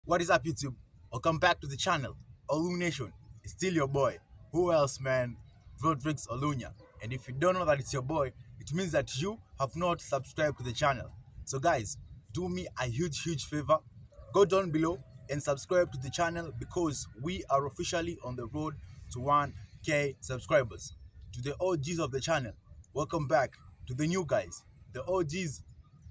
What is up, YouTube? Welcome back to the channel. Olu Nation is still your boy. Who else, man? Rodriguez Olunya. And if you don't know that it's your boy, it means that you have not subscribed to the channel. So, guys, do me a huge favor. Go down below and subscribe to the channel because we are officially on the road to 1K subscribers. To the OGs of the channel, welcome back. To the new guys, the OGs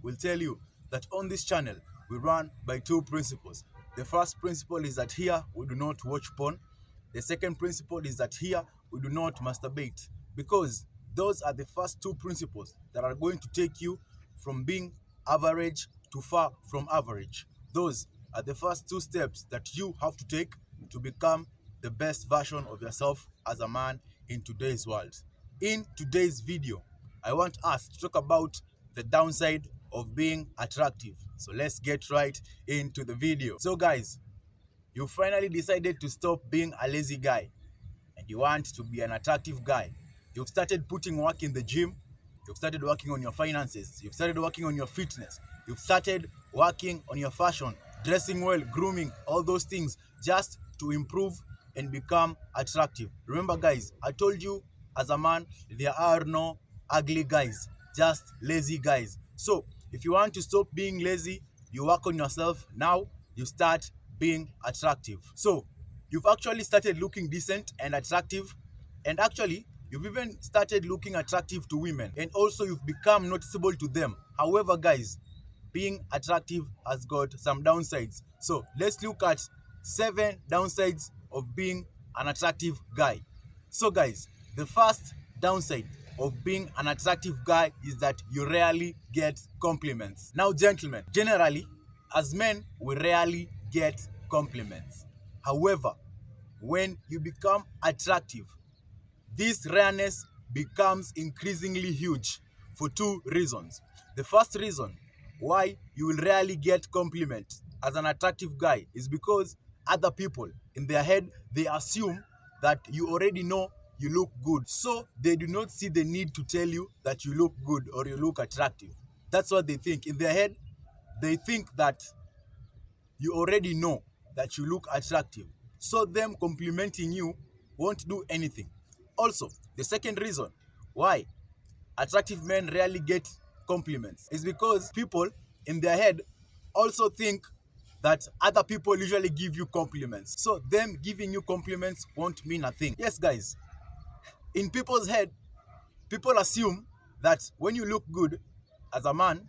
will tell you that on this channel we run by two principles. The first principle is that here we do not watch porn. The second principle is that here we do not masturbate, because those are the first two principles that are going to take you from being average to far from average. Those are the first two steps that you have to take to become the best version of yourself as a man in today's world. In today's video, I want us to talk about the downside of being attractive. So let's get right into the video. So guys, you finally decided to stop being a lazy guy and you want to be an attractive guy. You've started putting work in the gym. You've started working on your finances. You've started working on your fitness. You've started working on your fashion, dressing well, grooming, all those things just to improve and become attractive. Remember, guys, I told you as a man, there are no ugly guys, just lazy guys. So if you want to stop being lazy, you work on yourself. Now you start being attractive. So you've actually started looking decent and attractive, and actually you've even started looking attractive to women, and also you've become noticeable to them. However, guys, being attractive has got some downsides. So let's look at 7 downsides of being an attractive guy. So guys, the first downside of being an attractive guy is that you rarely get compliments. Now, gentlemen, generally, as men, we rarely get compliments. However, when you become attractive, this rareness becomes increasingly huge for two reasons. The first reason why you will rarely get compliments as an attractive guy is because other people in their head, they assume that you already know you look good. So they do not see the need to tell you that you look good or you look attractive. That's what they think. In their head, they think that you already know that you look attractive. So them complimenting you won't do anything. Also, the second reason why attractive men rarely get compliments is because people in their head also think that other people usually give you compliments. So them giving you compliments won't mean a thing. Yes, guys, in people's head, people assume that when you look good as a man,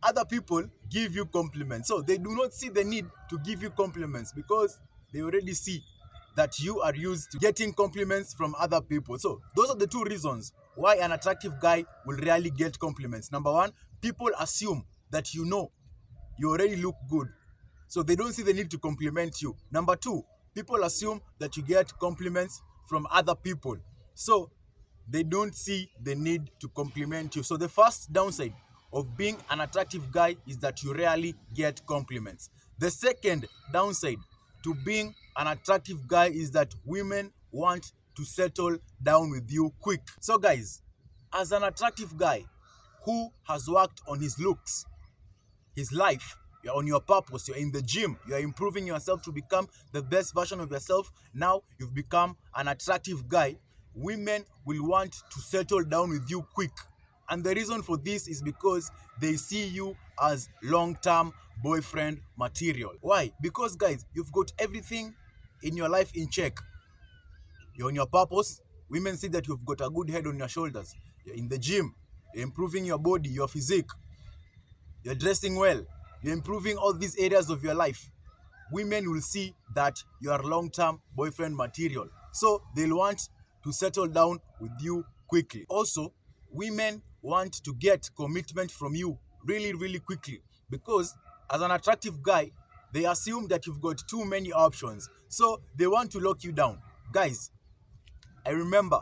other people give you compliments. So they do not see the need to give you compliments because they already see that you are used to getting compliments from other people. So those are the two reasons why an attractive guy will rarely get compliments. Number one, people assume that you know you already look good, so they don't see the need to compliment you. Number two, people assume that you get compliments from other people, so they don't see the need to compliment you. So the first downside of being an attractive guy is that you rarely get compliments. The second downside to being an attractive guy is that women want to settle down with you quick. So guys, as an attractive guy who has worked on his looks, his life, you're on your purpose, you're in the gym, you're improving yourself to become the best version of yourself. Now you've become an attractive guy. Women will want to settle down with you quick. And the reason for this is because they see you as long-term boyfriend material. Why? Because guys, you've got everything in your life in check. You're on your purpose. Women see that you've got a good head on your shoulders. You're in the gym. You're improving your body, your physique. You're dressing well. You're improving all these areas of your life. Women will see that you are long-term boyfriend material. So they'll want to settle down with you quickly. Also, women want to get commitment from you really quickly because as an attractive guy, they assume that you've got too many options. So they want to lock you down. Guys, I remember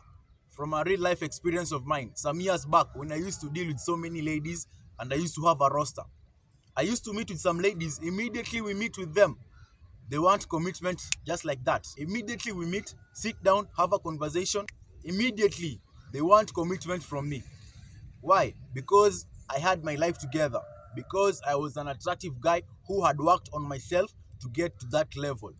from a real life experience of mine some years back when I used to deal with so many ladies and I used to have a roster. I used to meet with some ladies. Immediately we meet with them, they want commitment just like that. Immediately we meet, sit down, have a conversation. Immediately they want commitment from me. Why? Because I had my life together. Because I was an attractive guy who had worked on myself to get to that level.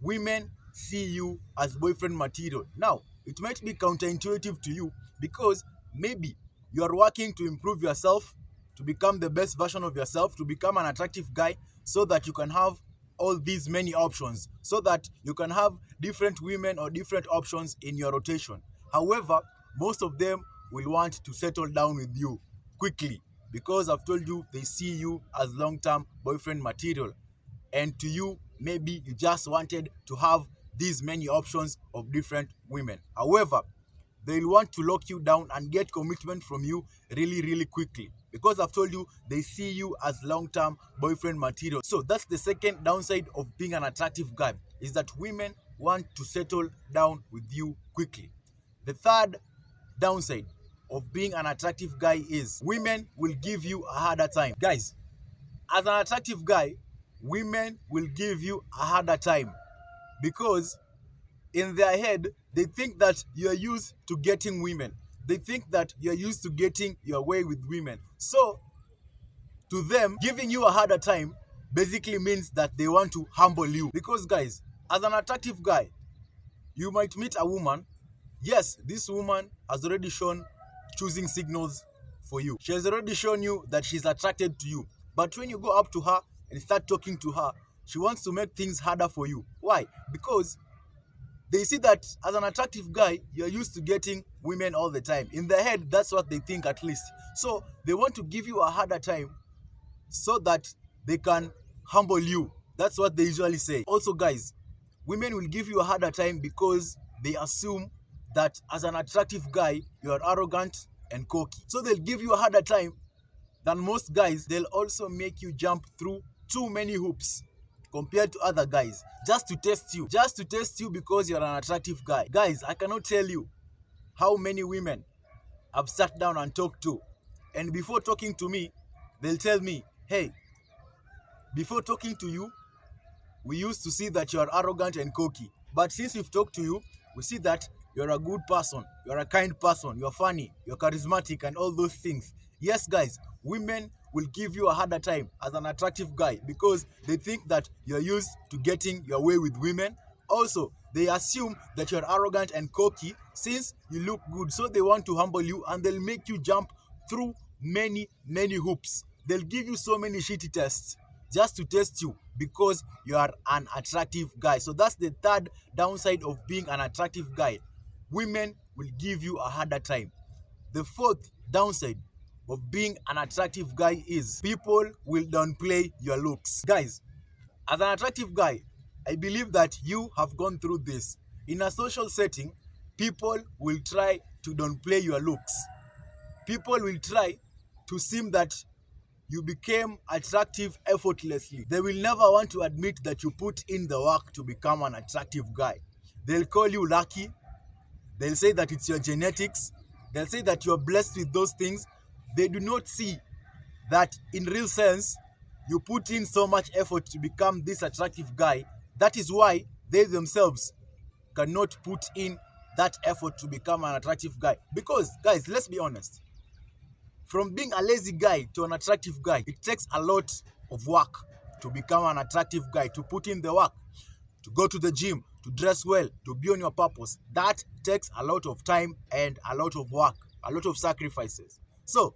Women see you as boyfriend material. Now, it might be counterintuitive to you because maybe you are working to improve yourself, to become the best version of yourself, to become an attractive guy, so that you can have all these many options, so that you can have different women or different options in your rotation. However, most of them will want to settle down with you quickly because I've told you they see you as long term boyfriend material. And to you, maybe you just wanted to have these many options of different women. However, they'll want to lock you down and get commitment from you really, really quickly because I've told you they see you as long term boyfriend material. So that's the second downside of being an attractive guy, is that women want to settle down with you quickly. The third downside of being an attractive guy is women will give you a harder time. Guys, as an attractive guy, women will give you a harder time because in their head, they think that you're used to getting women. They think that you're used to getting your way with women. So, to them, giving you a harder time basically means that they want to humble you. Because, guys, as an attractive guy, you might meet a woman. Yes, this woman has already shown choosing signals for you. She has already shown you that she's attracted to you. But when you go up to her and start talking to her, she wants to make things harder for you. Why? Because they see that as an attractive guy, you're used to getting women all the time. In their head, that's what they think at least. So they want to give you a harder time so that they can humble you. That's what they usually say. Also, guys, women will give you a harder time because they assume that as an attractive guy, you are arrogant and cocky. So they'll give you a harder time than most guys. They'll also make you jump through too many hoops compared to other guys just to test you because you're an attractive guy. Guys, I cannot tell you how many women I've sat down and talked to, and before talking to me, they'll tell me, hey, before talking to you, we used to see that you're arrogant and cocky, but since we've talked to you, we see that you're a good person, you're a kind person, you're funny, you're charismatic, and all those things. Yes, guys, women will give you a harder time as an attractive guy because they think that you're used to getting your way with women. Also, they assume that you're arrogant and cocky since you look good, so they want to humble you and they'll make you jump through many, many hoops. They'll give you so many shitty tests just to test you because you are an attractive guy. So that's the third downside of being an attractive guy. Women will give you a harder time. The fourth downside of being an attractive guy is people will downplay your looks. Guys, as an attractive guy, I believe that you have gone through this. In a social setting, people will try to downplay your looks. People will try to seem that you became attractive effortlessly. They will never want to admit that you put in the work to become an attractive guy. They'll call you lucky. They'll say that it's your genetics. They'll say that you're blessed with those things. They do not see that in real sense, you put in so much effort to become this attractive guy. That is why they themselves cannot put in that effort to become an attractive guy. Because, guys, let's be honest. From being a lazy guy to an attractive guy, it takes a lot of work to become an attractive guy, to put in the work, to go to the gym, to dress well, to be on your purpose. That takes a lot of time and a lot of work, a lot of sacrifices. So,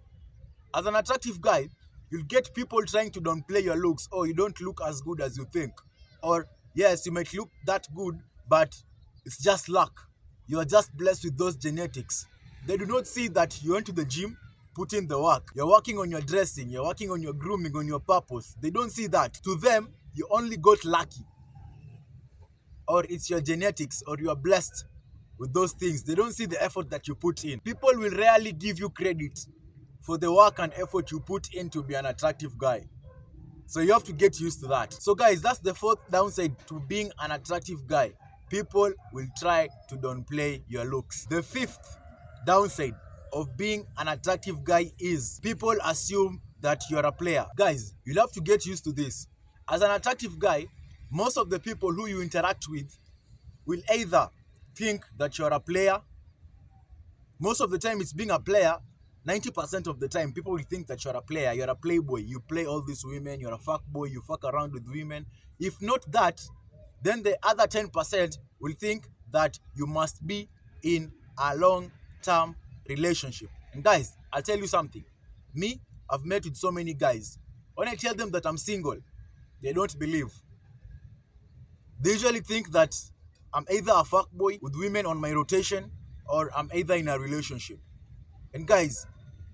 as an attractive guy, you'll get people trying to downplay your looks. Oh, you don't look as good as you think. Or, yes, you might look that good, but it's just luck. You are just blessed with those genetics. They do not see that you went to the gym, put in the work. You're working on your dressing, you're working on your grooming, on your purpose. They don't see that. To them, you only got lucky. Or it's your genetics, or you are blessed with those things. They don't see the effort that you put in. People will rarely give you credit for the work and effort you put in to be an attractive guy. So you have to get used to that. So guys, that's the fourth downside to being an attractive guy. People will try to downplay your looks. The fifth downside of being an attractive guy is people assume that you're a player. Guys, you'll have to get used to this. As an attractive guy, most of the people who you interact with will either think that you're a player. Most of the time it's being a player, 90% of the time, people will think that you're a player, you're a playboy, you play all these women, you're a fuck boy, you fuck around with women. If not that, then the other 10% will think that you must be in a long-term relationship. And guys, I'll tell you something. Me, I've met with so many guys. When I tell them that I'm single, they don't believe. They usually think that I'm either a fuckboy with women on my rotation or I'm either in a relationship. And guys,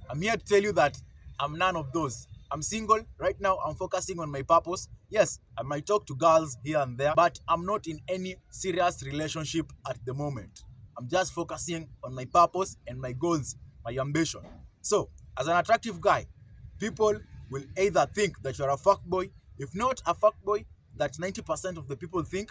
I'm here to tell you that I'm none of those. I'm single. Right now, I'm focusing on my purpose. Yes, I might talk to girls here and there, but I'm not in any serious relationship at the moment. I'm just focusing on my purpose and my goals, my ambition. So, as an attractive guy, people will either think that you're a fuckboy. If not a fuckboy, that 90% of the people think,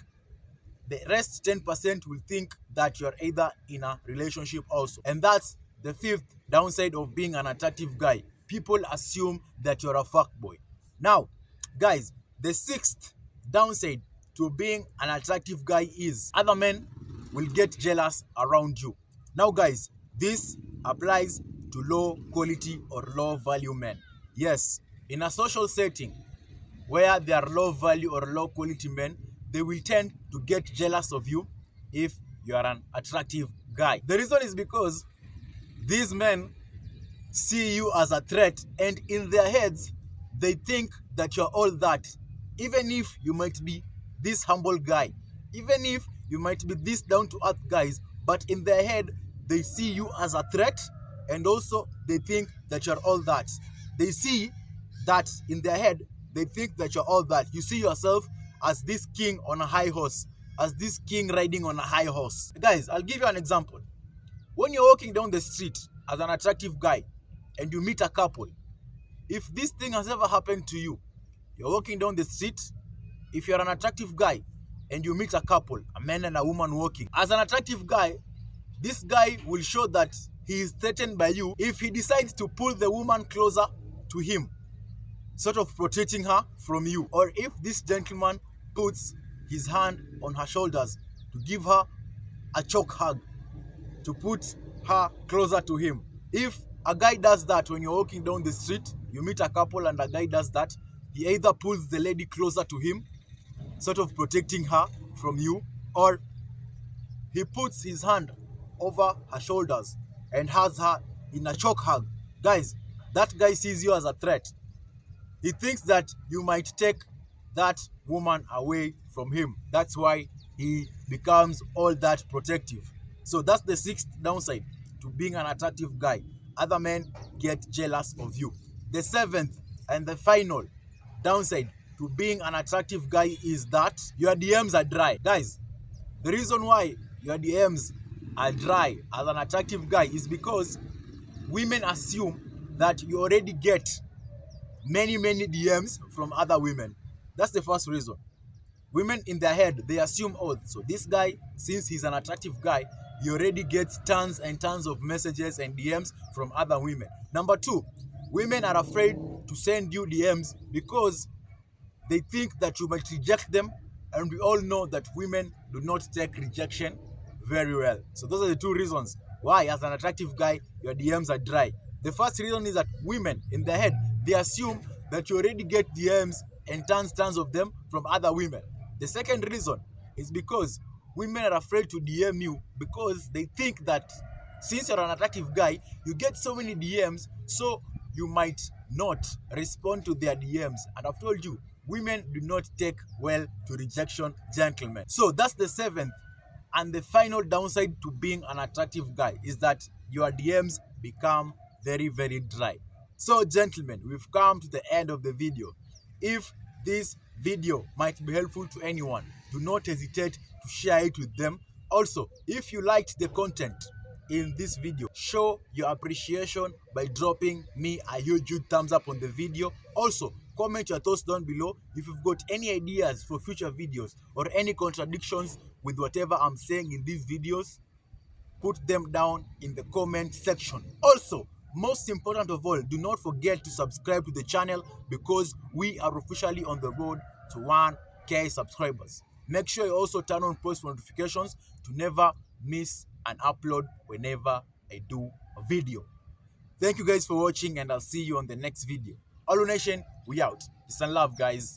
the rest 10% will think that you're either in a relationship also. And that's the fifth downside of being an attractive guy. People assume that you're a fuckboy. Now, guys, the sixth downside to being an attractive guy is other men will get jealous around you. Now, guys, this applies to low quality or low value men. Yes, in a social setting, where they are low value or low quality men, they will tend to get jealous of you if you are an attractive guy. The reason is because these men see you as a threat, and in their heads, they think that you're all that. Even if you might be this humble guy, even if you might be this down to earth guys, but in their head, they see you as a threat, and also they think that you're all that. They see that in their head, they think that you're all that. You see yourself as this king on a high horse, as this king riding on a high horse. Guys, I'll give you an example. When you're walking down the street as an attractive guy and you meet a couple, if this thing has ever happened to you, you're walking down the street, if you're an attractive guy and you meet a couple, a man and a woman walking, as an attractive guy, this guy will show that he is threatened by you if he decides to pull the woman closer to him, sort of protecting her from you. Or if this gentleman puts his hand on her shoulders to give her a choke hug, to put her closer to him. If a guy does that when you're walking down the street, you meet a couple and a guy does that, he either pulls the lady closer to him, sort of protecting her from you, or he puts his hand over her shoulders and has her in a choke hug. Guys, that guy sees you as a threat. He thinks that you might take that woman away from him. That's why he becomes all that protective. So that's the sixth downside to being an attractive guy. Other men get jealous of you. The seventh and the final downside to being an attractive guy is that your DMs are dry. Guys, the reason why your DMs are dry as an attractive guy is because women assume that you already get many DMs from other women. That's the first reason. Women in their head, they assume, oh, so this guy, since he's an attractive guy, he already gets tons and tons of messages and DMs from other women. Number two, women are afraid to send you DMs because they think that you might reject them, and we all know that women do not take rejection very well. So those are the two reasons why, as an attractive guy, your DMs are dry. The first reason is that women, in their head, they assume that you already get DMs and tons of them from other women. The second reason is because women are afraid to DM you because they think that since you're an attractive guy, you get so many DMs, so you might not respond to their DMs. And I've told you, women do not take well to rejection, gentlemen. So that's the seventh and the final downside to being an attractive guy, is that your DMs become very dry. So gentlemen, we've come to the end of the video. If this video might be helpful to anyone, do not hesitate to share it with them. Also, if you liked the content in this video, show your appreciation by dropping me a huge thumbs up on the video. Also, comment your thoughts down below. If you've got any ideas for future videos or any contradictions with whatever I'm saying in these videos, put them down in the comment section. Also, most important of all, do not forget to subscribe to the channel because we are officially on the road to 1K subscribers. Make sure you also turn on post notifications to never miss an upload whenever I do a video. Thank you guys for watching, and I'll see you on the next video. Olu Nation, we out. Peace and love, guys.